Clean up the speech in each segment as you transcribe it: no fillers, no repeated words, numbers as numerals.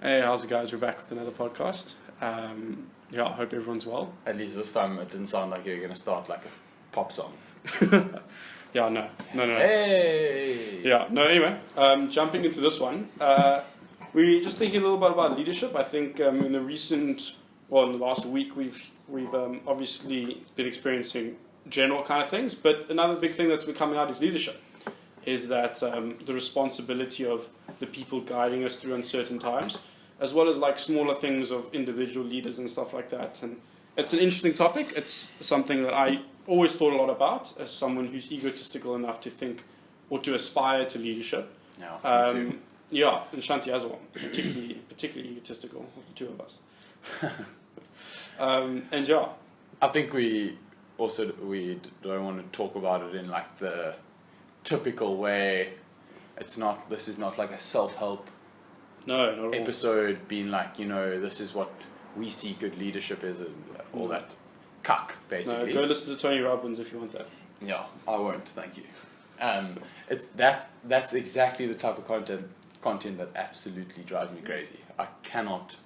Hey, how's it guys? We're back with another podcast. I hope everyone's well. At least this time it didn't sound like you were going to start like a pop song. No. Hey! Yeah, no, anyway, jumping into this one, we're just thinking a little bit about leadership. I think in the last week, we've obviously been experiencing general kind of things, but another big thing that's been coming out is leadership. Is that the responsibility of the people guiding us through uncertain times, as well as like smaller things of individual leaders and stuff like that. And it's an interesting topic. It's something that I always thought a lot about as someone who's egotistical enough to think or to aspire to leadership. Yeah, me too. Yeah, and Shanti as well, particularly egotistical of the two of us. And yeah, I think we don't want to talk about it in like the typical way. This is not like a self-help episode being like, this is what we see good leadership is and all that cuck, basically. No, go listen to Tony Robbins if you want that. Yeah, I won't, thank you. That's exactly the type of content that absolutely drives me crazy. I cannot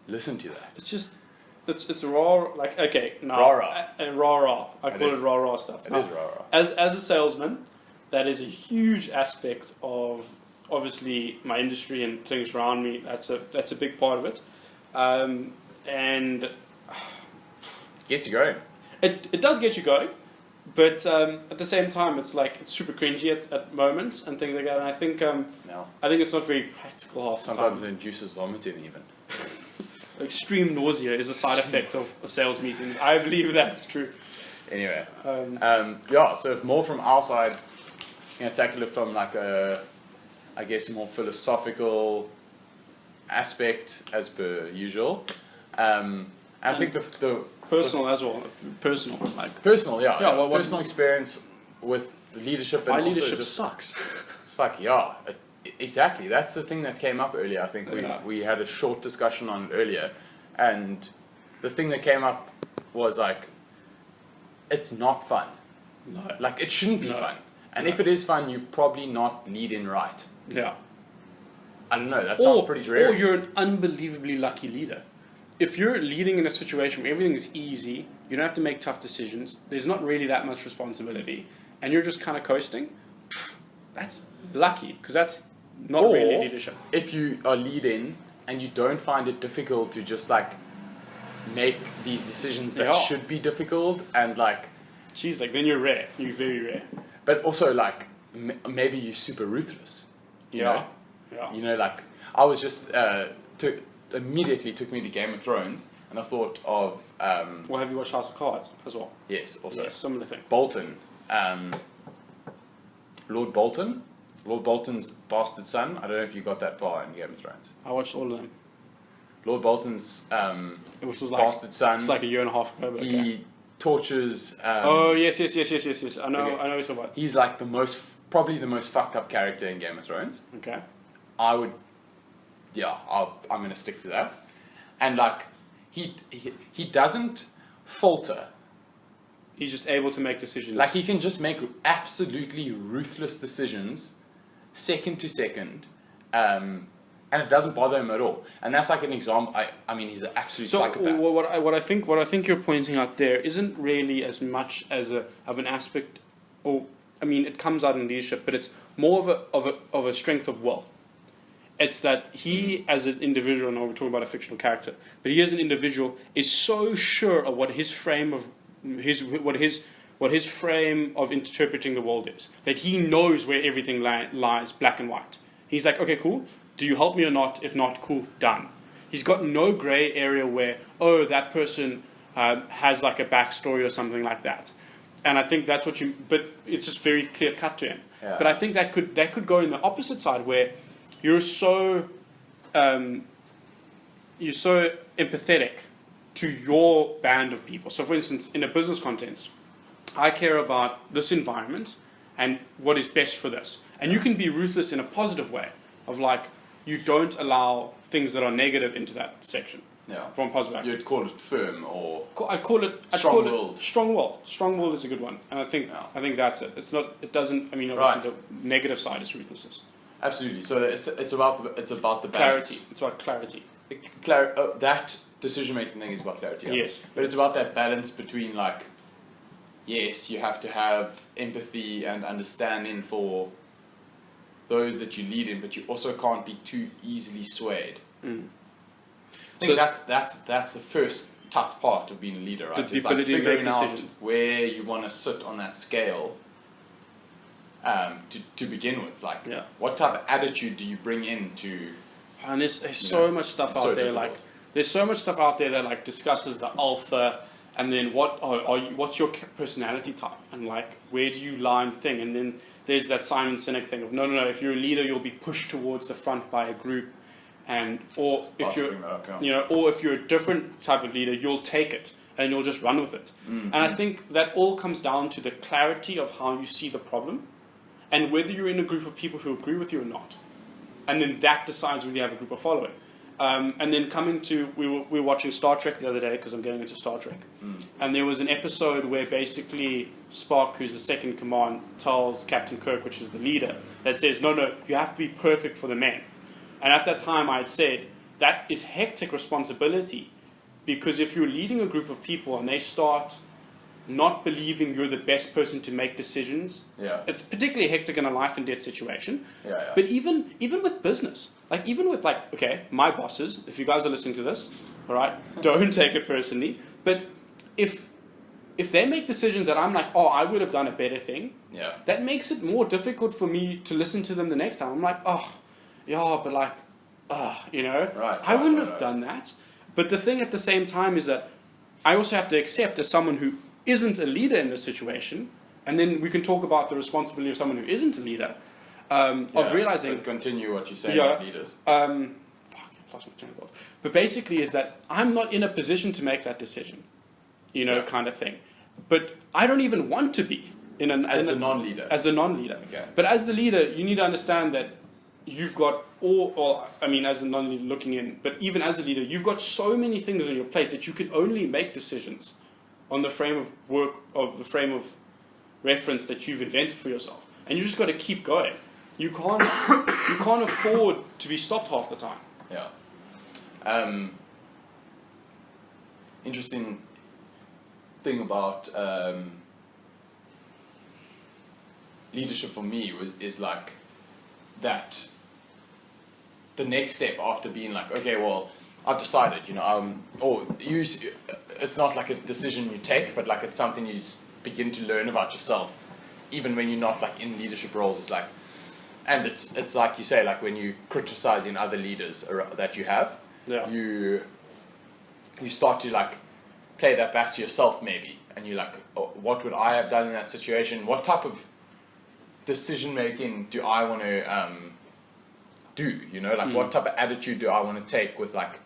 listen to that. It's just it's raw, like, okay, no, Rah-rah. Rah-rah. I call it rah-rah stuff. It is rah-rah. As a salesman, that is a huge aspect of obviously my industry and things around me. That's a big part of it, and Gets you going. It does get you going, but at the same time, it's super cringy at moments and things like that. And I think I think it's not very practical half the time. Sometimes it induces vomiting even. Extreme nausea is a side effect of sales meetings. I believe that's true. Anyway, so if more from our side, tackle it from like a more philosophical aspect as per usual. I think the personal as well. Personal, yeah. Well, personal experience with leadership. And my also leadership just, sucks. It's like, exactly. That's the thing that came up earlier. I think we had a short discussion on it earlier, and the thing that came up was like, it's not fun. No. Like, it shouldn't be fun. And if it is fun, you're probably not leading right. Yeah. I don't know, that sounds pretty dreary. Or you're an unbelievably lucky leader. If you're leading in a situation where everything is easy, you don't have to make tough decisions, there's not really that much responsibility, and you're just kind of coasting, that's lucky, because that's not really leadership. If you are leading and you don't find it difficult to just like make these decisions that should be difficult and like... Jeez, like then you're rare. You're very rare. But also like maybe you're super ruthless. You know? Yeah. Like I was just... immediately took me to Game of Thrones, and I thought of... well, have you watched House of Cards as well? Yes, also. Yes, similar thing. Bolton. Lord Bolton. Lord Bolton's bastard son. I don't know if you got that far in Game of Thrones. I watched all of them. Lord Bolton's Which was bastard son. It's like a year and a half ago. But he tortures... yes. I know what you're talking about. He's like probably the most fucked up character in Game of Thrones. Okay. I'm going to stick to that. And like, he doesn't falter. He's just able to make decisions. Like, he can just make absolutely ruthless decisions, second to second, and it doesn't bother him at all. And that's like an example. I mean, he's an absolute psychopath. What I think you're pointing out there isn't really as much as of an aspect, it comes out in leadership, but it's more of a strength of will. It's that he, as an individual, and we're talking about a fictional character, but he as an individual is so sure of what his frame of interpreting the world is, that he knows where everything lies, black and white. He's like, okay, cool. Do you help me or not? If not, cool, done. He's got no grey area where, that person has like a backstory or something like that. And I think that's but it's just very clear cut to him. Yeah. But I think that could go in the opposite side where you're so empathetic to your band of people. So, for instance, in a business context, I care about this environment and what is best for this. And you can be ruthless in a positive way of like, you don't allow things that are negative into that section. Yeah. From positive. You'd call it firm or... I call it strong-willed. Strong-willed is a good one. And I think that's it. It's not, it doesn't, obviously the negative side is ruthlessness. Absolutely. So it's about the clarity. balance. It's about clarity. That decision-making thing is about clarity. Yeah. Yes. But it's about that balance between, like, yes, you have to have empathy and understanding for those that you lead in, but you also can't be too easily swayed. I think that's the first tough part of being a leader, right? It's like figuring out where you want to sit on that scale to begin with. Like, what type of attitude do you bring into... And there's so much stuff out there, difficult. like, there's so much stuff out there that, like, discusses the alpha, and then what's your personality type, and, like, where do you lie in the thing, and then there's that Simon Sinek thing of no, if you're a leader, you'll be pushed towards the front by a group, or if you're a different type of leader, you'll take it and you'll just run with it. And I think that all comes down to the clarity of how you see the problem, and whether you're in a group of people who agree with you or not. And then that decides whether you have a group of following. And then coming to, we were watching Star Trek the other day, because I'm getting into Star Trek. And there was an episode where basically Spock, who's the second in command, tells Captain Kirk, which is the leader, that says, no, you have to be perfect for the men. And at that time I had said, that is hectic responsibility, because if you're leading a group of people and they start not believing you're the best person to make decisions, it's particularly hectic in a life and death situation. But even with business, like even with my bosses, if you guys are listening to this, all right, don't take it personally. But if they make decisions that I'm like, oh, I would have done a better thing, that makes it more difficult for me to listen to them the next time. I'm like, oh, yeah, but like, I wouldn't have done that. But the thing at the same time is that I also have to accept, as someone who isn't a leader in this situation, and then we can talk about the responsibility of someone who isn't a leader, of realizing... But continue what you're saying about leaders. Lost my train of thought. But basically is that I'm not in a position to make that decision, kind of thing. But I don't even want to be as the non-leader. As the non-leader. Okay. But as the leader, you need to understand that you've got as a non-leader looking in, but even as a leader, you've got so many things on your plate that you can only make decisions on the frame of work, of the frame of reference that you've invented for yourself. And you just got to keep going. You can't afford to be stopped half the time. Yeah. Interesting thing about leadership for me is like that. The next step after being like, okay, well, I've decided, it's not like a decision you take, but like it's something you begin to learn about yourself, even when you're not like in leadership roles. It's like, and it's like you say, like when you criticizing other leaders that you have, you start to like play that back to yourself maybe, and you're like, oh, what would I have done in that situation? What type of decision making do I want to do? What type of attitude do I want to take with like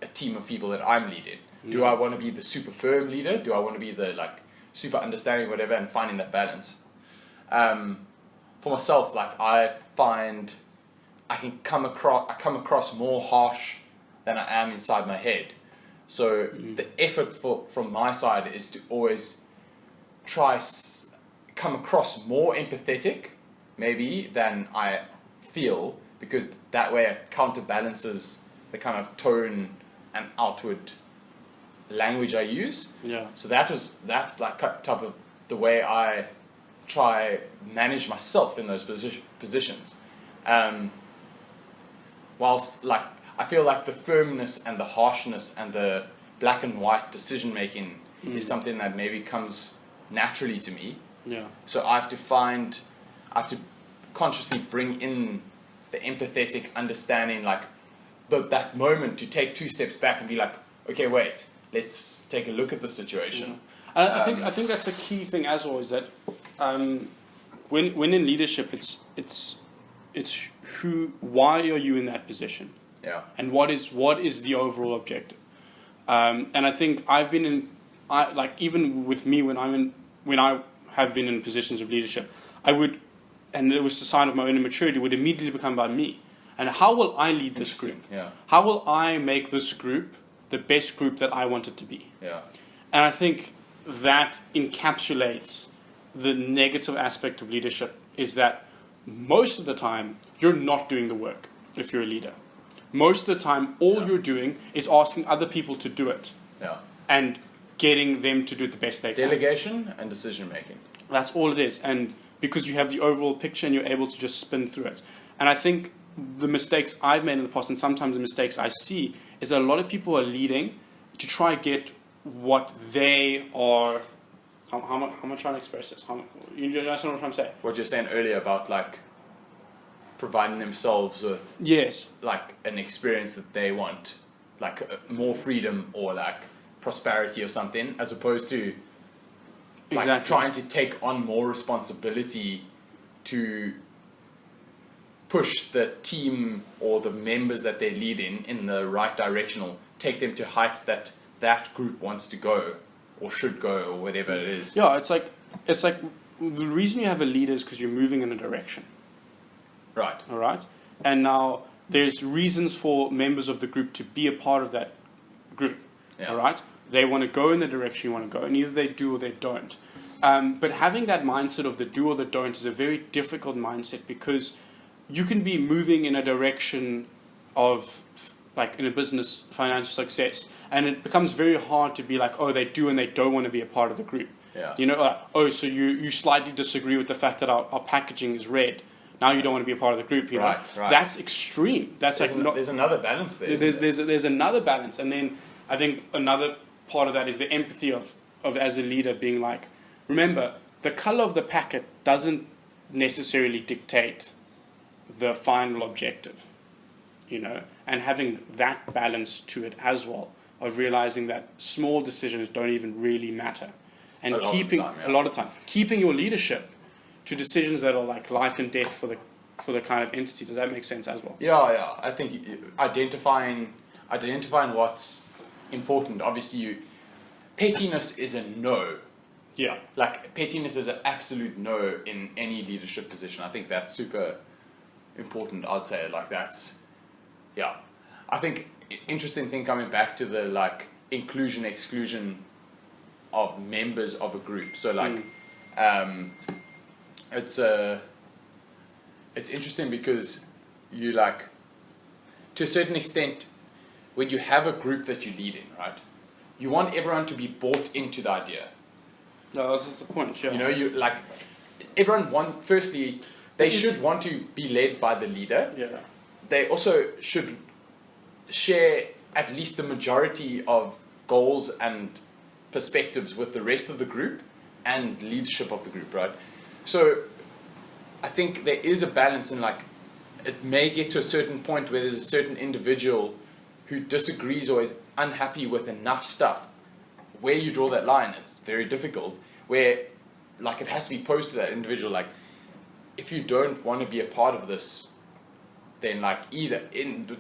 a team of people that I'm leading? Do I want to be the super firm leader? Do I want to be the like super understanding, whatever, and finding that balance? For myself, like I find I come across more harsh than I am inside my head. So the effort from my side is to always try come across more empathetic, maybe, than I feel, because that way it counterbalances the kind of tone and outward language I use. So that's like type of the way I try manage myself in those positions. Whilst like I feel like the firmness and the harshness and the black and white decision making is something that maybe comes naturally to me. So I have to consciously bring in the empathetic understanding, like that moment to take 2 steps back and be like, okay, wait, let's take a look at the situation. And I think that's a key thing as always, that when in leadership, it's why are you in that position? And what is the overall objective? And I think I've been even with me when I have been in positions of leadership, I would, and it was a sign of my own immaturity, would immediately become about me. And how will I lead this group? How will I make this group the best group that I want it to be? And I think that encapsulates the negative aspect of leadership, is that most of the time you're not doing the work if you're a leader. Most of the time, all you're doing is asking other people to do it. Yeah. And getting them to do it the best they can. Delegation and decision making. That's all it is. And because you have the overall picture and you're able to just spin through it. And I think the mistakes I've made in the past, and sometimes the mistakes I see, is that a lot of people are leading to try and get what they are. How am I trying to express this? You understand what I'm trying to say? What you're saying earlier about like providing themselves with like an experience that they want, like more freedom or like prosperity or something, as opposed to like trying to take on more responsibility to push the team or the members that they lead in the right direction, or take them to heights that that group wants to go or should go or whatever it is. Yeah, it's like the reason you have a leader is because you're moving in a direction. Right. All right. And now there's reasons for members of the group to be a part of that group. Yeah. All right. They want to go in the direction you want to go, and either they do or they don't. But having that mindset of the do or the don't is a very difficult mindset, because you can be moving in a direction of, like in a business, financial success, and it becomes very hard to be like, oh, they do and they don't want to be a part of the group. Yeah. You know, so you slightly disagree with the fact that our packaging is red. Now you don't want to be a part of the group. You know? Right. That's extreme. That's there's another balance there. There's another balance, and then I think another part of that is the empathy of as a leader being like, remember, the color of the packet doesn't necessarily dictate the final objective, you know, and having that balance to it as well, of realizing that small decisions don't even really matter, and a lot of time keeping your leadership to decisions that are like life and death for the kind of entity. Does that make sense as well? Yeah. I think identifying what's important. Obviously, pettiness is a no. Yeah. Like pettiness is an absolute no in any leadership position. I think that's super important. I'd say like that's, yeah. I think interesting thing coming back to the like inclusion exclusion of members of a group. So like, it's interesting because you like, to a certain extent, when you have a group that you lead in, right, you want everyone to be bought into the idea. No, that's the point. Yeah. You know, you like everyone firstly, they should want to be led by the leader. Yeah. They also should share at least the majority of goals and perspectives with the rest of the group and leadership of the group, right? So I think there is a balance in like, it may get to a certain point where there's a certain individual who disagrees or is unhappy with enough stuff. Where you draw that line, it's very difficult. Where like it has to be posed to that individual, like if you don't want to be a part of this, then like either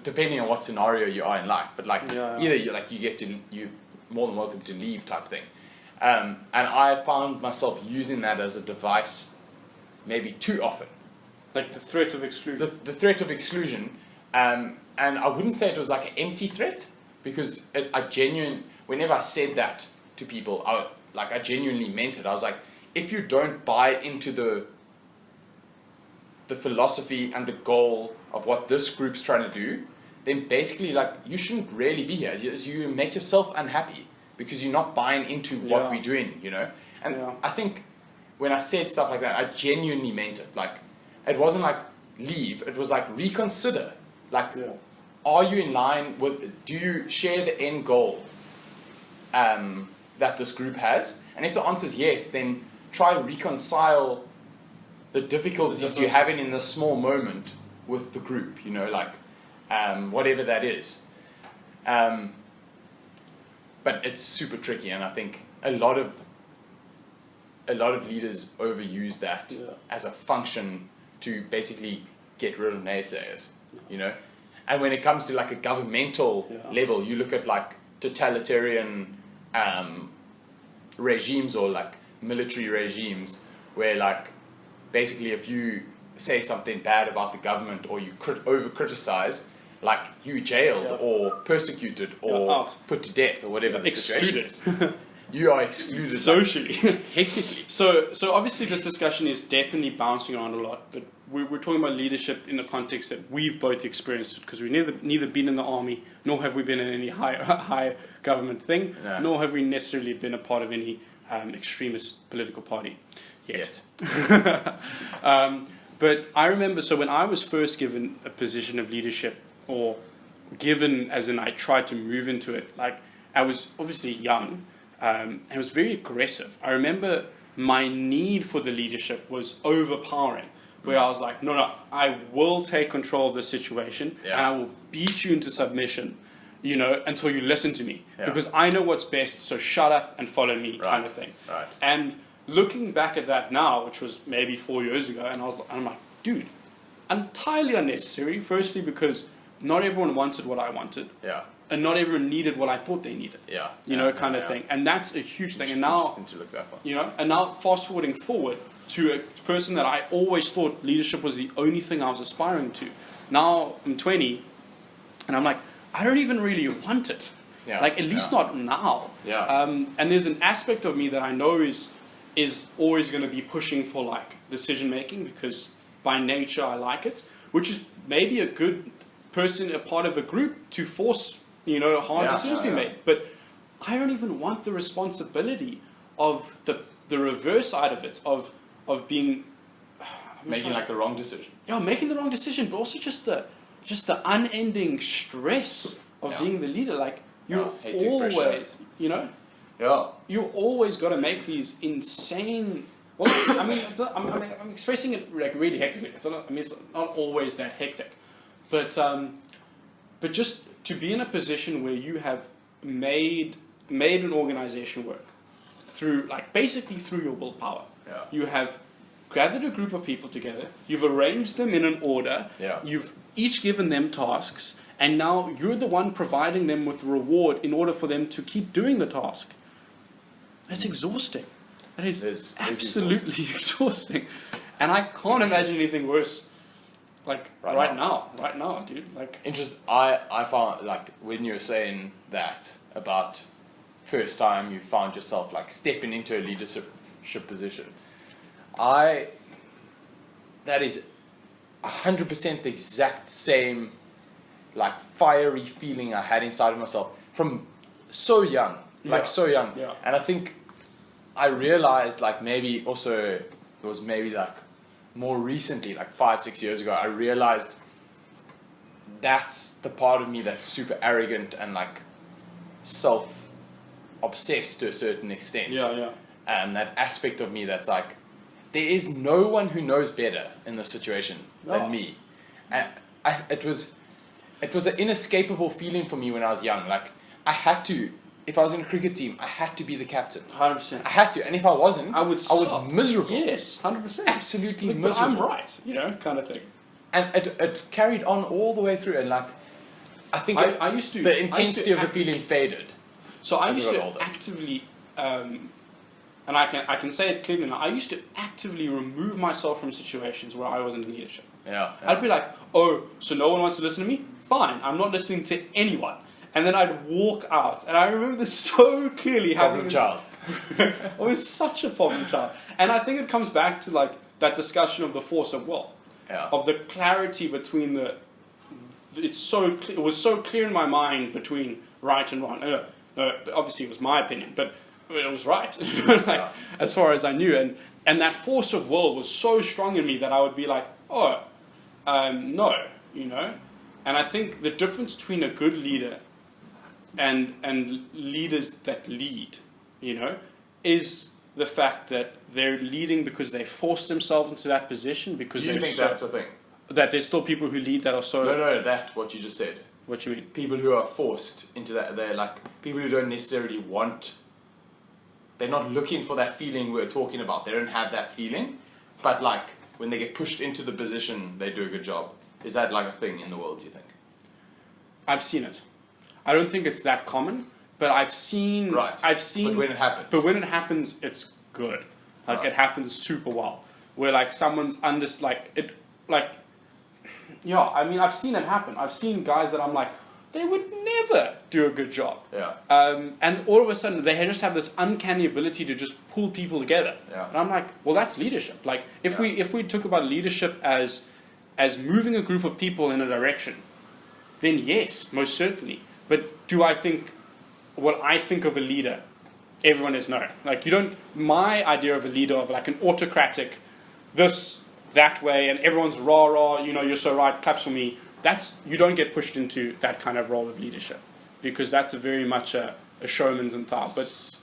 depending on what scenario you are in life, but like either you're more than welcome to leave type thing. And I found myself using that as a device maybe too often. Like the threat of exclusion. The threat of exclusion. And I wouldn't say it was like an empty threat, because whenever I said that to people, I genuinely meant it. I was like, if you don't buy into the philosophy and the goal of what this group's trying to do, then basically like you shouldn't really be here. You make yourself unhappy because you're not buying into what we're doing, you know? And I think when I said stuff like that, I genuinely meant it. Like, it wasn't like leave, it was like reconsider. Like, are you in line with, do you share the end goal that this group has? And if the answer is yes, then try to reconcile the difficulties you're having in this small moment with the group, you know, like whatever that is. But it's super tricky, and I think a lot of leaders overuse that as a function to basically get rid of naysayers, you know. And when it comes to like a governmental level, you look at like totalitarian regimes or like military regimes where like basically if you say something bad about the government or you over criticize, like you jailed or persecuted or put to death or whatever the situation is. You are excluded socially, like, hectically. So obviously this discussion is definitely bouncing around a lot, but we're talking about leadership in the context that we've both experienced it, because we've neither been in the army, nor have we been in any high government thing, nor have we necessarily been a part of any extremist political party yet. But I remember, so when I was first given a position of leadership, or given as in I tried to move into it, like I was obviously young, and it was very aggressive. I remember my need for the leadership was overpowering, where I was like, no, I will take control of the situation, and I will beat you into submission, until you listen to me, because I know what's best, so shut up and follow me, kind of thing. Right. And looking back at that now, which was maybe 4 years ago, and I'm like, dude, entirely unnecessary. Firstly, because not everyone wanted what I wanted. Yeah. And not everyone needed what I thought they needed. Yeah. Kind of thing. And that's a huge thing. And now, to look back on. And now fast forwarding forward to a person that I always thought leadership was the only thing I was aspiring to. Now I'm 20, and I'm like, I don't even really want it. Yeah. Like, at least not now. Yeah. And there's an aspect of me that I know is always going to be pushing for like decision making, because by nature I like it, which is maybe a good person, a part of a group, to force hard decisions to be made. But I don't even want the responsibility of the reverse side of it, of being making like the wrong decision. Yeah, making the wrong decision, but also just the unending stress of being the leader. Like, you're always, you always got to make these insane. Well, I mean, I'm expressing it like really hectically. It's not always that hectic, but just to be in a position where you have made an organization work basically through your willpower. Yeah. You have gathered a group of people together. You've arranged them in an order. Yeah. You've each given them tasks, and now you're the one providing them with the reward in order for them to keep doing the task. That's exhausting. That is absolutely exhausting. And I can't imagine anything worse. Like right now, dude. Like, I found, like, when you were saying that about first time you found yourself like stepping into a leadership position, that is 100% the exact same like fiery feeling I had inside of myself from so young, so young. Yeah. And I think I realized, like, maybe also it was maybe like more recently, like 5-6 years ago, I realized that's the part of me that's super arrogant and like self-obsessed to a certain extent. Yeah. And that aspect of me that's like, there is no one who knows better in this situation than me. And it was an inescapable feeling for me when I was young. Like, I had to, if I was in a cricket team, I had to be the captain. 100%. I had to, and if I wasn't, I was miserable. Yes, 100%. Absolutely But miserable. I'm right, kind of thing. And it carried on all the way through, and like, I think I used to, the intensity of the feeling faded. So I used to actively, and I can say it clearly now, I used to actively remove myself from situations where I wasn't in leadership. Yeah. I'd be like, oh, so no one wants to listen to me? Fine, I'm not listening to anyone. And then I'd walk out, and I remember this so clearly. Problem child. I was such a problem child. And I think it comes back to like that discussion of the force of will. Yeah. Of the clarity between it was so clear in my mind between right and wrong. No, obviously it was my opinion, but it was right, as far as I knew. And that force of will was so strong in me that I would be like, no, And I think the difference between a good leader and leaders that lead, is the fact that they're leading because they forced themselves into that position. Because do you think that's the thing? That there's still people who lead that are so... No, that's what you just said. What you mean? People who are forced into that, they're like, people who don't necessarily want... They're not looking for that feeling we're talking about. They don't have that feeling. But like, when they get pushed into the position, they do a good job. Is that like a thing in the world, do you think? I've seen it. I don't think it's that common, but I've seen... Right. But when it happens. But when it happens, it's good. Like, It happens super well. Where like someone's I've seen it happen. I've seen guys that I'm like, they would never do a good job. Yeah. And all of a sudden, they just have this uncanny ability to just pull people together. Yeah. And I'm like, well, that's leadership. Like, if we took about leadership as moving a group of people in a direction, then yes, most certainly. But do I think what I think of a leader? Everyone is no. Like, you don't. My idea of a leader, of like an autocratic, this, that way, and everyone's rah rah. You're so right. Claps for me. You don't get pushed into that kind of role of leadership, because that's very much a showman's and type. But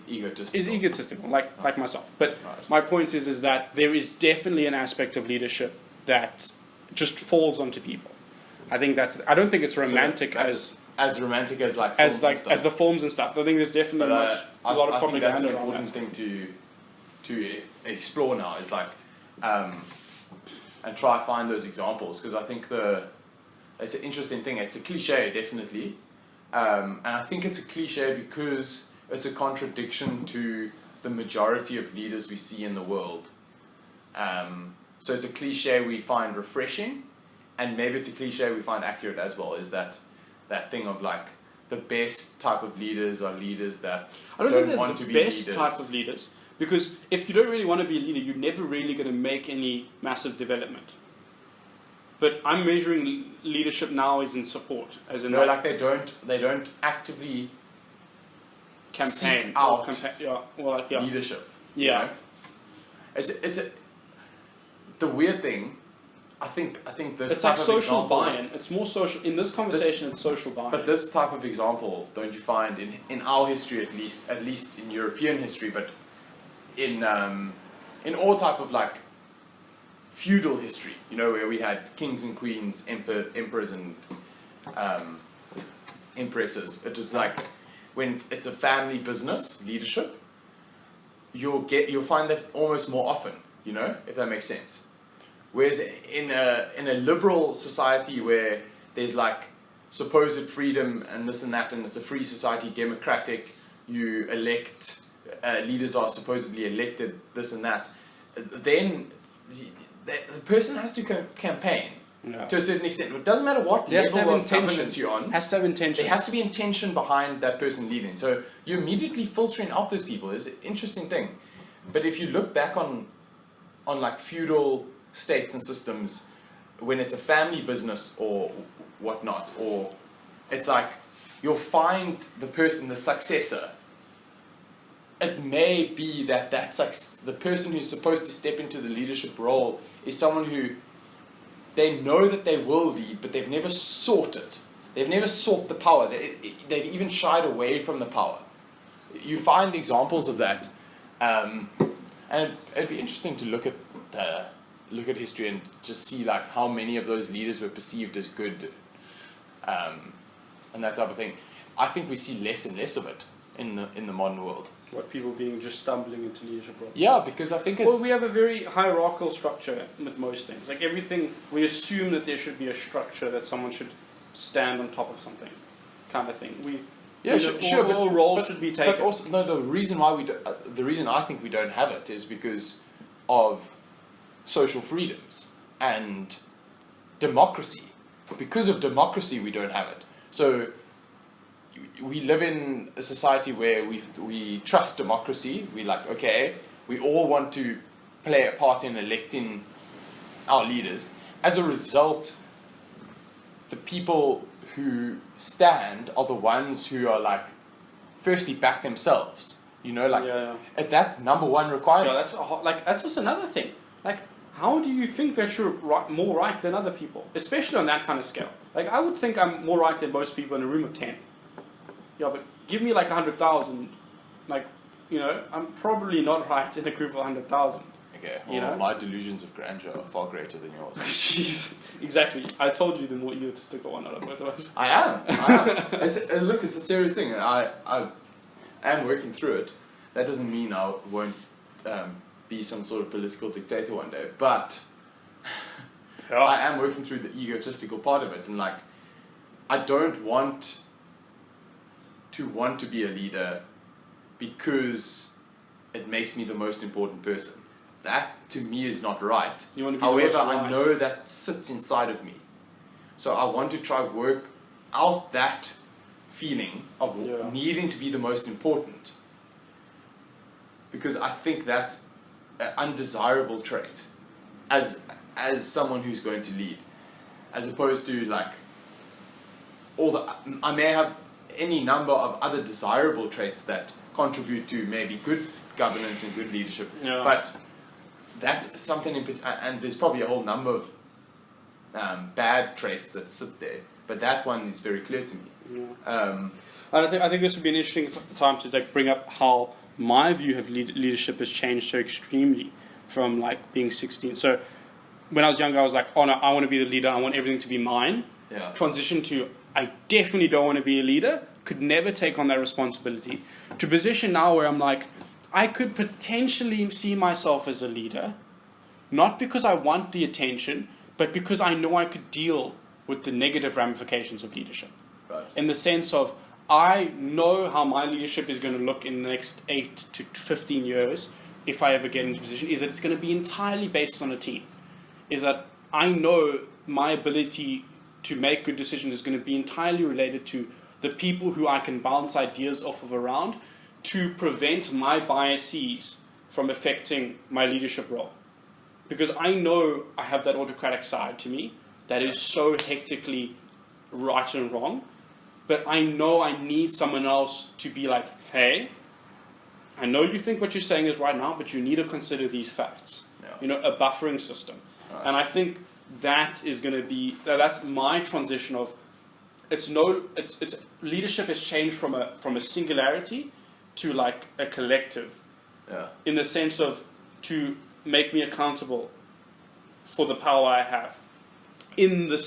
egotistical. Is egotistical, like myself. But my point is that there is definitely an aspect of leadership that just falls onto people. I don't think it's romantic as romantic as like as the forms and stuff. I think there's definitely a lot of propaganda. That's an important thing to explore now. Is like and try to find those examples, because I think it's an interesting thing. It's a cliche, definitely, and I think it's a cliche because it's a contradiction to the majority of leaders we see in the world. So it's a cliche we find refreshing, and maybe it's a cliche we find accurate as well. Is that thing of like the best type of leaders are leaders that I don't think want they're to the be best leaders. Type of leaders, because if you don't really want to be a leader, you're never really going to make any massive development. But I'm measuring leadership now as in support, as in they don't actively campaign out leadership. Yeah, it's the weird thing. I think this. It's type like of social example, buy-in. It's more social in this conversation. It's social buy-in. But this type of example, don't you find in our history at least in European history, but in all type of like feudal history, where we had kings and queens, emperors and empresses. It was like when it's a family business leadership, you'll find that almost more often, if that makes sense. Whereas in a liberal society where there's like supposed freedom and this and that, and it's a free society, democratic, you elect leaders are supposedly elected, this and that, then the person has to campaign to a certain extent. It doesn't matter what level of governance you're on. Has to have intention. There has to be intention behind that person leading. So you're immediately filtering out those people. It's an interesting thing. But if you look back on like feudal states and systems, when it's a family business or whatnot, or it's like you'll find the successor. It may be that the person who's supposed to step into the leadership role is someone who they know that they will lead, but they've never sought it. They've never sought the power. They've even shied away from the power. You find examples of that, and it'd be interesting to look at history and just see like how many of those leaders were perceived as good, and that type of thing. I think we see less and less of it in the modern world. What, people being just stumbling into leadership roles? Yeah, because I think we have a very hierarchical structure with most things. Like everything, we assume that there should be a structure that someone should stand on top of something, kind of thing. All roles should be taken. But also, no, the reason I think we don't have it is because of social freedoms and democracy. Because of democracy, we don't have it. So we live in a society where we trust democracy. We like, okay, we all want to play a part in electing our leaders. As a result, the people who stand are the ones who are like, firstly back themselves. That's number one requirement. Yeah, that's just another thing. Like, how do you think that you're more right than other people, especially on that kind of scale? Like, I would think I'm more right than most people in a room of 10. Yeah, but give me like 100,000, I'm probably not right in a group of 100,000. Okay, well, my delusions of grandeur are far greater than yours. Jeez, exactly. I told you the more egotistical one out of both of us. I am. Look, it's a serious thing. I am working through it. That doesn't mean I won't be some sort of political dictator one day, but I am working through the egotistical part of it, and like, I don't want to be a leader because it makes me the most important person. That to me is not right. You want to be However, I know that sits inside of me, so I want to try work out that feeling of needing to be the most important, because I think that's an undesirable trait as someone who's going to lead, as opposed to like I may have any number of other desirable traits that contribute to maybe good governance and good leadership, but that's something and there's probably a whole number of bad traits that sit there, but that one is very clear to me. And I think this would be an interesting time to like bring up how my view of leadership has changed so extremely from like being 16. So when I was younger, I was like, oh no, I want to be the leader. I want everything to be mine. Yeah. Transition to, I definitely don't want to be a leader. Could never take on that responsibility. To position now where I'm like, I could potentially see myself as a leader, not because I want the attention, but because I know I could deal with the negative ramifications of leadership. Right. In the sense of, I know how my leadership is going to look in the next 8 to 15 years if I ever get into a position, is that it's going to be entirely based on a team. Is that I know my ability to make good decisions is going to be entirely related to the people who I can bounce ideas off of around to prevent my biases from affecting my leadership role. Because I know I have that autocratic side to me that is so hectically right and wrong, but I know I need someone else to be like, hey, I know you think what you're saying is right now, but you need to consider these facts. Yeah. A buffering system. Right. And I think that is going to be, that's my transition of, it's leadership has changed from a singularity to like a collective. Yeah. In the sense of to make me accountable for the power I have in the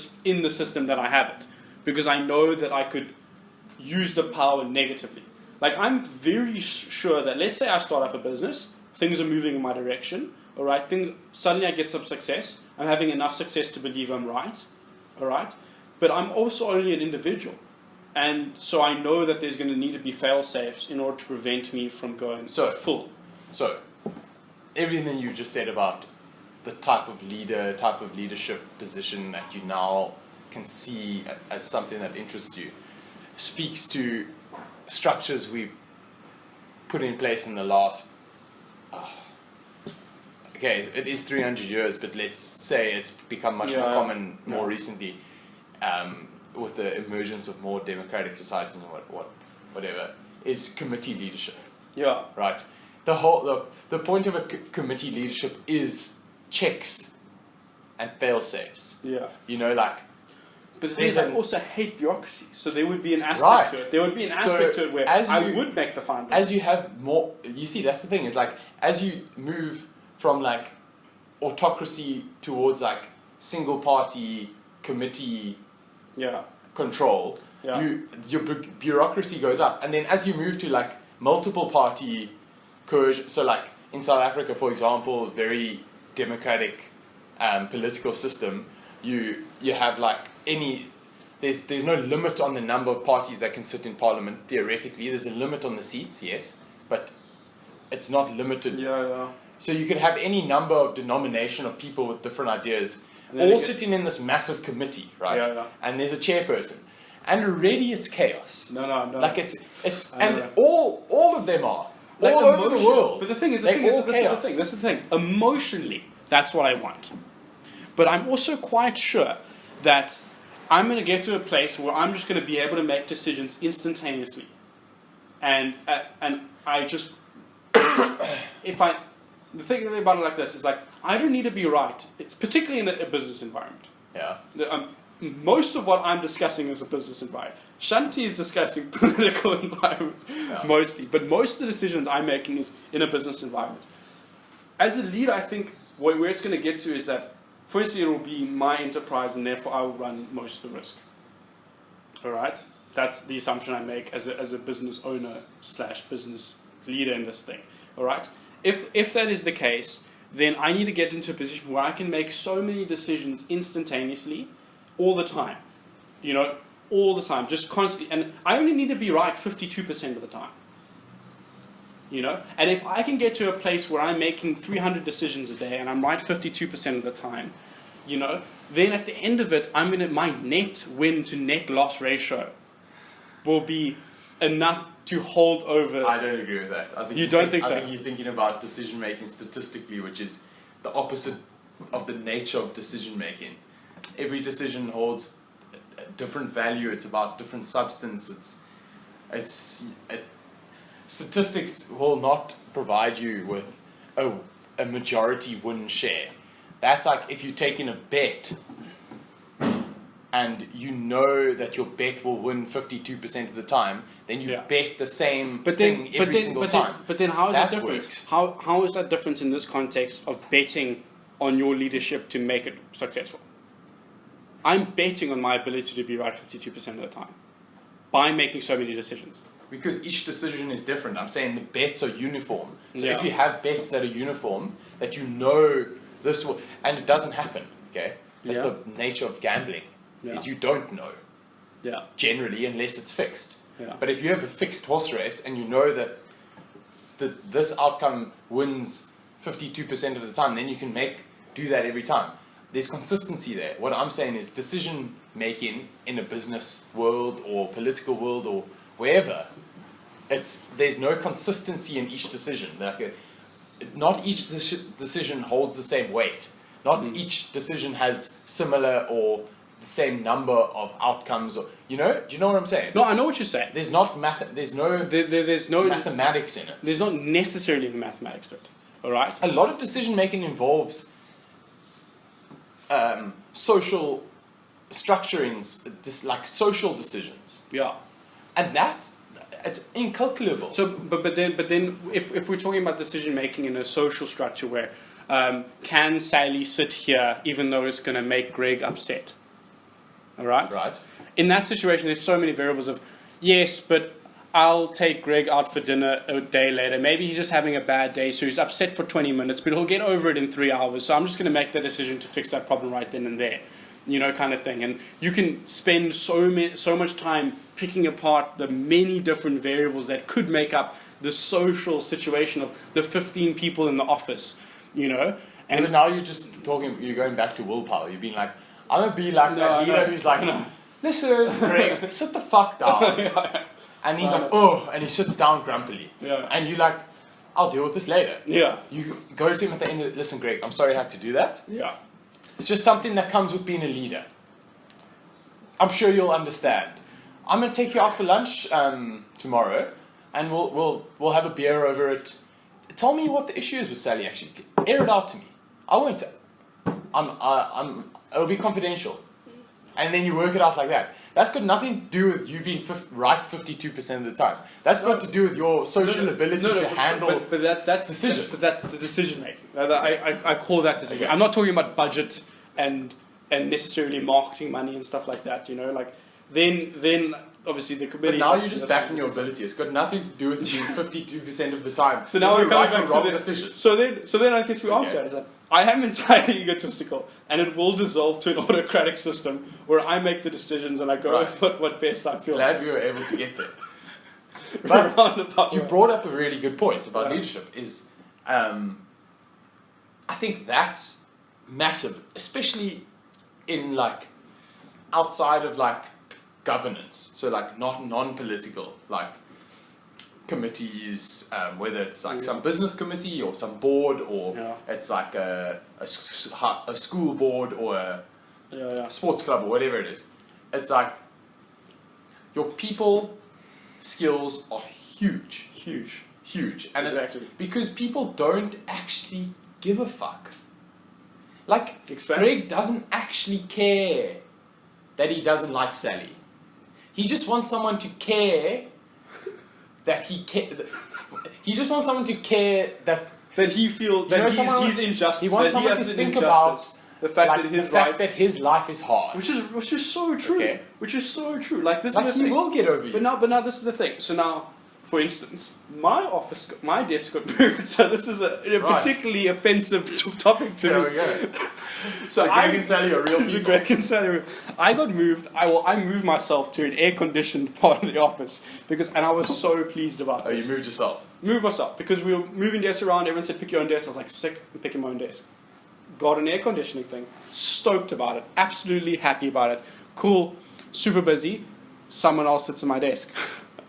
system that I have it, because I know that I could use the power negatively. Like I'm very sure that, let's say I start up a business, things are moving in my direction, all right, suddenly I get some success, I'm having enough success to believe I'm right, all right, but I'm also only an individual, and so I know that there's going to need to be fail-safes in order to prevent me from going full. So, everything you just said about the type of leadership position that you now can see as something that interests you speaks to structures we've put in place in the last, it is 300 years, but let's say it's become much more common more recently with the emergence of more democratic societies and whatever, is committee leadership. Yeah. Right. The point of a committee leadership is checks and fail-safes. Yeah. But the thing is, I also hate bureaucracy, so there would be an aspect to it. There would be an aspect to it where I would make the final decision. As you have more, you see, that's the thing, is like, as you move from like autocracy towards like single party committee control, your bureaucracy goes up. And then as you move to like multiple party coercion, so like in South Africa, for example, very democratic political system, you have like there's no limit on the number of parties that can sit in parliament. Theoretically, there's a limit on the seats, yes, but it's not limited. So you could have any number of denomination of people with different ideas, all sitting in this massive committee, right? And there's a chairperson, and already it's chaos. No. Like it's and all of them are like all over the world. But the thing is, this is the thing. Emotionally, that's what I want. But I'm also quite sure that I'm going to get to a place where I'm just going to be able to make decisions instantaneously, and I just the thing about it like this is like I don't need to be right. It's particularly in a business environment. Yeah. Most of what I'm discussing is a business environment. Shanti is discussing political environments mostly, but most of the decisions I'm making is in a business environment. As a leader, I think where it's going to get to is that firstly it will be my enterprise, and therefore I will run most of the risk. All right, that's the assumption I make as a business owner / business leader in this thing. All right. If that is the case, then I need to get into a position where I can make so many decisions instantaneously, all the time. All the time, just constantly. And I only need to be right 52% of the time. And if I can get to a place where I'm making 300 decisions a day and I'm right 52% of the time, then at the end of it, my net win to net loss ratio will be enough to hold over. I don't agree with that. I think think so? I think you're thinking about decision making statistically, which is the opposite of the nature of decision making. Every decision holds a different value. It's about different substance. Statistics will not provide you with a majority win share. That's like if you take in a bet and you know that your bet will win 52% of the time, then you bet the same thing every single time. But then how is that different? Works. How is that different in this context of betting on your leadership to make it successful? I'm betting on my ability to be right 52% of the time by making so many decisions. Because each decision is different. I'm saying the bets are uniform. So Yeah. if you have bets that are uniform, that you know this will, and it doesn't happen, okay? That's the nature of gambling, is you don't know, generally, unless it's fixed. Yeah. But if you have a fixed horse race and you know that this outcome wins 52% of the time, then you can do that every time. There's consistency there. What I'm saying is decision making in a business world or political world or wherever, there's no consistency in each decision. Not each decision holds the same weight. Not each decision has similar or the same number of outcomes. Or do you know what I'm saying? No, I know what you're saying. There's no mathematics in it. There's not necessarily the mathematics to it. All right. A lot of decision making involves social structurings, like social decisions. Yeah. And it's incalculable. So, but then, if we're talking about decision making in a social structure where can Sally sit here even though it's going to make Greg upset? All right. Right. In that situation, there's so many variables of yes, but I'll take Greg out for dinner a day later. Maybe he's just having a bad day, so he's upset for 20 minutes, but he'll get over it in 3 hours. So I'm just going to make that decision to fix that problem right then and there. Kind of thing. And you can spend so much time picking apart the many different variables that could make up the social situation of the 15 people in the office, And but now you're going back to willpower. You're being like, I'm going to be like that leader who's like, listen, Greg, sit the fuck down. And he's like, oh, and he sits down grumpily. Yeah. And you're like, I'll deal with this later. Yeah. You go to him at the end of it, listen, Greg, I'm sorry I had to do that. Yeah. It's just something that comes with being a leader. I'm sure you'll understand. I'm going to take you out for lunch tomorrow, and we'll have a beer over it. Tell me what the issue is with Sally. Actually, air it out to me. I won't. It'll be confidential, and then you work it out like that. That's got nothing to do with you being right 52% of the time. That's got to do with your social ability to handle that's decisions. But that's the decision making. I call that decision. I'm not talking about budget and necessarily marketing money and stuff like that. Then obviously the committee. But now you're just backing your ability. It's got nothing to do with being 52% of the time. So now we're right coming back to the decision. So then I guess we answer it. Is that I am entirely egotistical, and it will dissolve to an autocratic system where I make the decisions and I go with what best I feel. Glad we were able to get there. But you brought up a really good point about leadership. I think that's massive, especially in outside of governance. So not non-political, committees, whether it's some business committee or some board or it's a school board or a sports club or whatever it is. It's your people skills are huge. And it's because people don't actually give a fuck. Greg doesn't actually care that he doesn't like Sally. He just wants someone to care that he just wants someone to care that he feels that he's injustice. He wants someone to think about the fact that his life is hard, which is so true. Okay. Which is so true. This is the he thing. will get over you. But now this is the thing. So now, for instance, my desk got moved. So this is a particularly offensive topic to me. There we go. So Greg and Sally are real people. Greg and Sally. I got moved. I moved myself to an air-conditioned part of the office and I was so pleased about this. Oh, you moved yourself? Moved myself because we were moving desks around. Everyone said pick your own desk. I was like sick. I'm picking my own desk. got an air conditioning thing. Stoked about it. Absolutely happy about it. Cool. Super busy. Someone else sits at my desk.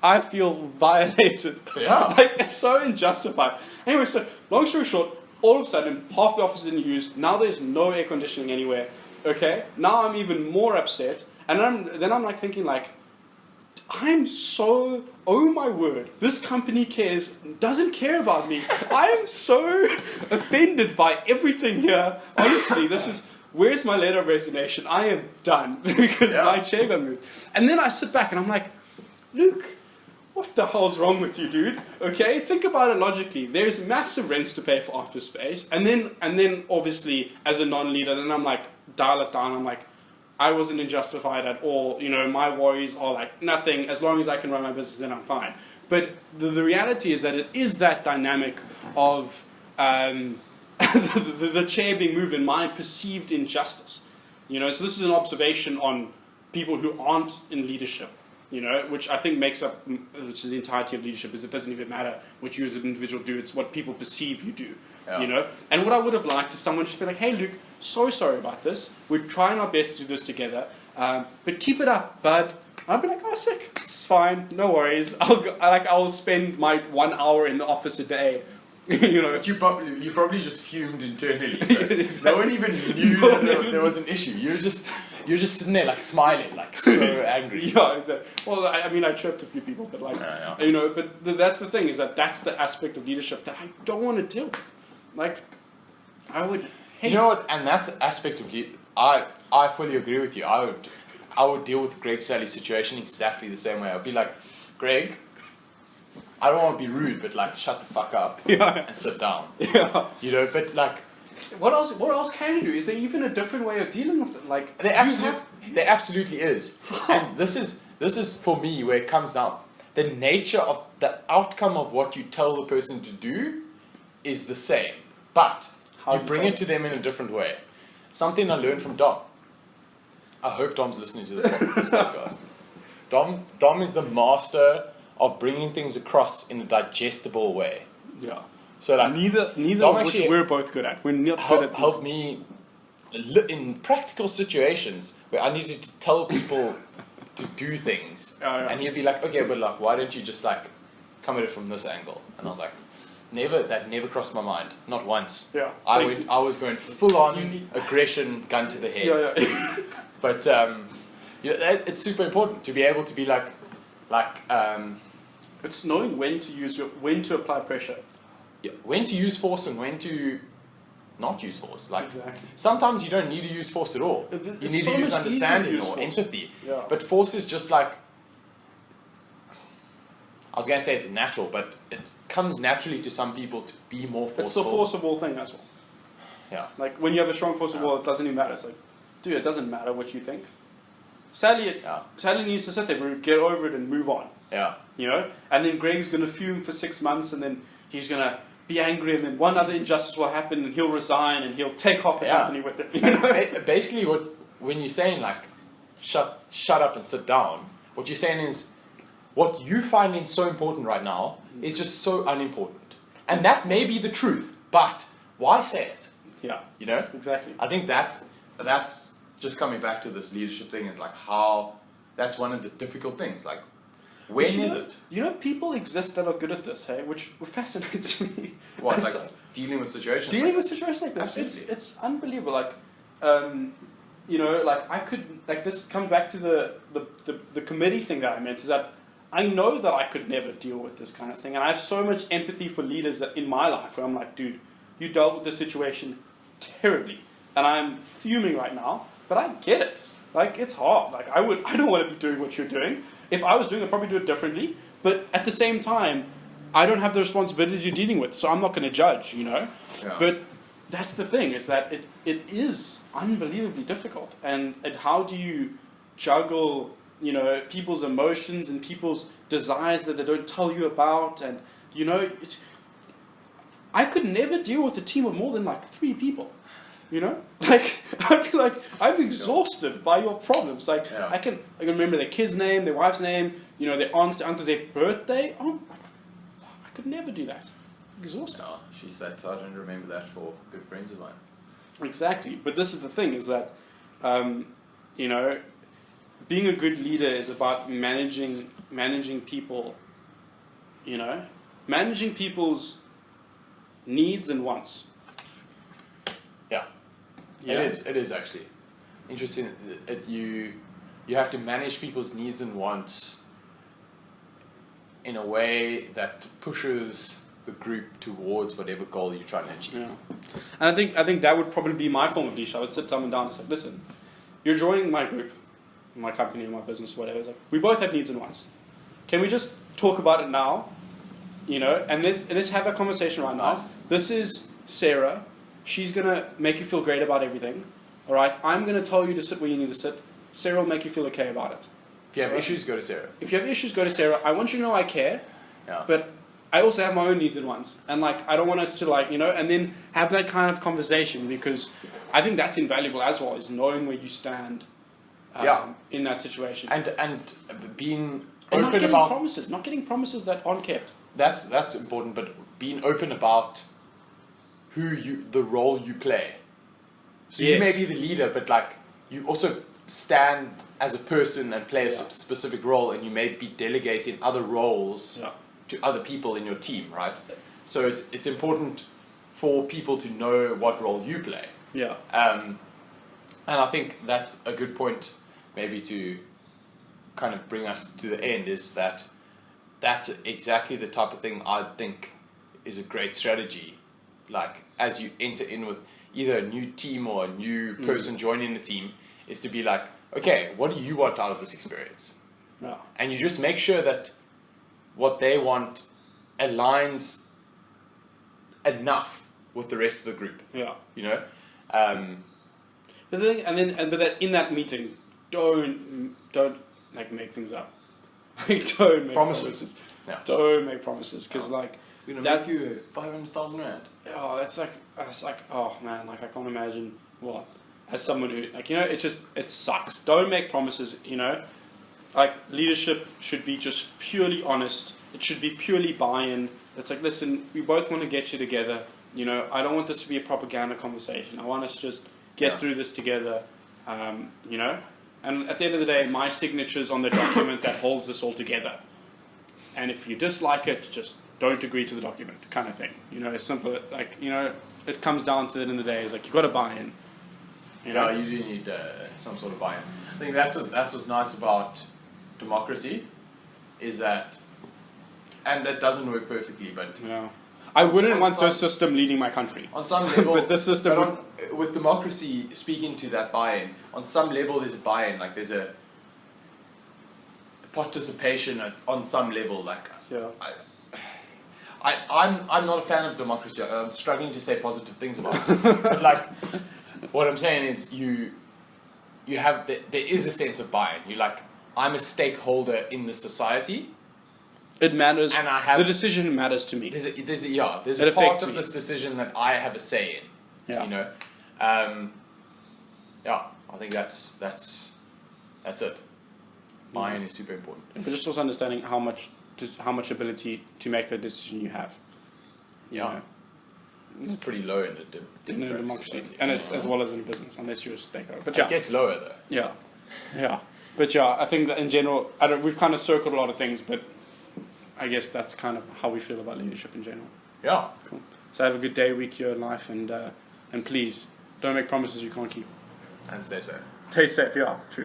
I feel violated. Yeah. Like, it's so unjustified. Anyway, so long story short, all of a sudden, half the office isn't used. Now there's no air conditioning anywhere. Okay? Now I'm even more upset. And then I'm like thinking like, I'm so, oh my word, this company doesn't care about me. I am so offended by everything here. Honestly, where's my letter of resignation? I am done because my chair got moved. And then I sit back and I'm like, Luke, what the hell's wrong with you, dude? Okay, think about it logically. There's massive rents to pay for office space. And then obviously, as a non-leader, then I'm like, dial it down. I'm like, I wasn't unjustified at all. You know, my worries are like nothing. As long as I can run my business, then I'm fine. But the reality is that it is that dynamic of the chair being moved and my perceived injustice. You know, so this is an observation on people who aren't in leadership. You know, which I think makes up, which is the entirety of leadership, is it doesn't even matter what you as an individual do. It's what people perceive you do. Yeah. You know, and what I would have liked is someone just be like, "Hey, Luke, so sorry about this. We're trying our best to do this together, but keep it up, bud." I'd be like, "Oh, sick. This is fine. No worries. I'll spend my 1 hour in the office a day." You know, but you probably just fumed internally. So exactly. No one even knew that there was an issue. You're just sitting there like smiling, like so angry. Yeah, exactly. Well, I mean, I chirped a few people, but like, you know, but that's the thing, is that's the aspect of leadership that I don't want to deal with. Like, I would hate. You know what? And that aspect of I fully agree with you. I would deal with Greg Sally's situation exactly the same way. I'd be like, Greg, I don't want to be rude, but like, shut the fuck up and sit down. Yeah. You know, but like, what else can you do? Is there even a different way of dealing with it? Like, there absolutely is. And this is for me where it comes down. The nature of the outcome of what you tell the person to do is the same, but you bring it to them in a different way. Something I learned from Dom. I hope Dom's listening to this podcast. Dom is the master of bringing things across in a digestible way. Yeah. So like neither Dom of which we're both good at. We're not good at this. Help me in practical situations where I needed to tell people to do things, and he'd be like, "Okay, but like, why don't you just like come at it from this angle?" And I was like, that never crossed my mind, not once. Yeah. I was going full on aggression, gun to the head. Yeah. But it's super important to be able to be like. It's knowing when to apply pressure. Yeah, when to use force and when to not use force. Like, exactly. Sometimes you don't need to use force at all. You need to use understanding or empathy. Yeah. But force is just like, I was going to say it's natural, but it comes naturally to some people to be more forceful. It's the force of all thing as well. Yeah. Like, when you have a strong force of will, it doesn't even matter. It's like, dude, it doesn't matter what you think. Sally needs to sit there, but get over it and move on. Yeah. You know? And then Greg's going to fume for 6 months, and then he's going to be angry, and then one other injustice will happen, and he'll resign, and he'll take off the company with it. You know? Basically, when you're saying, like, shut up and sit down, what you're saying is, what you find is so important right now is just so unimportant. And that may be the truth, but why say it? Yeah. You know? Exactly. I think that's just coming back to this leadership thing, is like how that's one of the difficult things. Like, when is it? You know, people exist that are good at this, hey, which fascinates me. What, like dealing with situations? Dealing with situations like this. Absolutely. It's unbelievable. Like, you know, like I could, like this comes back to the committee thing that I meant, is that I know that I could never deal with this kind of thing. And I have so much empathy for leaders that in my life where I'm like, dude, you dealt with the situation terribly. And I'm fuming right now, but I get it. Like, it's hard. Like, I don't want to be doing what you're doing. If I was doing it, I'd probably do it differently. But at the same time, I don't have the responsibilities you're dealing with, so I'm not going to judge, you know? Yeah. But that's the thing, is that it is unbelievably difficult. And how do you juggle, you know, people's emotions and people's desires that they don't tell you about? And, you know, I could never deal with a team of more than like 3 people. You know, like I feel like I'm exhausted by your problems. Like I can remember their kid's name, their wife's name, you know, their aunts, their uncles, their birthday. Oh, I could never do that. Exhausted. No, she said I don't remember that for good friends of mine. Exactly. But this is the thing, is that, you know, being a good leader is about managing people, you know, managing people's needs and wants. Yeah. It is actually interesting. You have to manage people's needs and wants in a way that pushes the group towards whatever goal you're trying to achieve. Yeah. And I think that would probably be my form of leadership. I would sit someone down and say, listen, you're joining my group, my company, my business, whatever. It's like, we both have needs and wants. Can we just talk about it now? You know, and let's have that conversation right now. This is Sarah. She's going to make you feel great about everything. All right? I'm going to tell you to sit where you need to sit. Sarah will make you feel okay about it. If you have issues, go to Sarah. If you have issues, go to Sarah. I want you to know I care. Yeah. But I also have my own needs and wants. And like, I don't want us to like, you know, and then have that kind of conversation, because I think that's invaluable as well, is knowing where you stand in that situation. And being and open about not getting promises that aren't kept. That's important, but being open about the role you play. So you may be the leader, but like you also stand as a person and play a specific role, and you may be delegating other roles to other people in your team, right? So it's important for people to know what role you play. Yeah. And I think that's a good point, maybe to kind of bring us to the end, is that's exactly the type of thing I think is a great strategy. Like, as you enter in with either a new team or a new person joining the team, is to be like, okay, what do you want out of this experience? Yeah. And you just make sure that what they want aligns enough with the rest of the group. Yeah. You know? But that in that meeting, don't like make things up. Like, don't make promises. Yeah. Don't make promises, because like we're gonna make you 500,000 rand. Oh, that's like oh man, like I can't imagine what, as someone who, like, you know, it sucks. Don't make promises, you know. Like, leadership should be just purely honest. It should be purely buy-in. It's like, listen, we both want to get you together. You know, I don't want this to be a propaganda conversation. I want us to just get through this together. You know, and at the end of the day, my signature's on the document that holds us all together. And if you dislike it, just don't agree to the document, kind of thing. You know, it's simple. Like, you know, it comes down to the end of the day. It's like, you've got to buy in. You know? Yeah, you do need some sort of buy-in. I think that's what's nice about democracy, is that, and that doesn't work perfectly, but I wouldn't want this system leading my country. On some level, but this system with democracy, speaking to that buy-in, on some level there's a buy-in, like there's a participation on some level. Like, I'm not a fan of democracy. I'm struggling to say positive things about it. But like, what I'm saying is you have there is a sense of buy-in. You're like, I'm a stakeholder in the society. It matters, and the decision matters to me. There's a part of this decision that I have a say in. Yeah. You know, I think that's it. Buy-in is super important. But just also understanding how much ability to make that decision you have. Yeah. You know? It's pretty low in the democracy, and as well as in business, unless you're a stakeholder. But it gets lower though. Yeah. But I think that in general, we've kind of circled a lot of things, but I guess that's kind of how we feel about leadership in general. Yeah. Cool. So have a good day, week, year, life, and please don't make promises you can't keep. And stay safe. Stay safe. Yeah. True.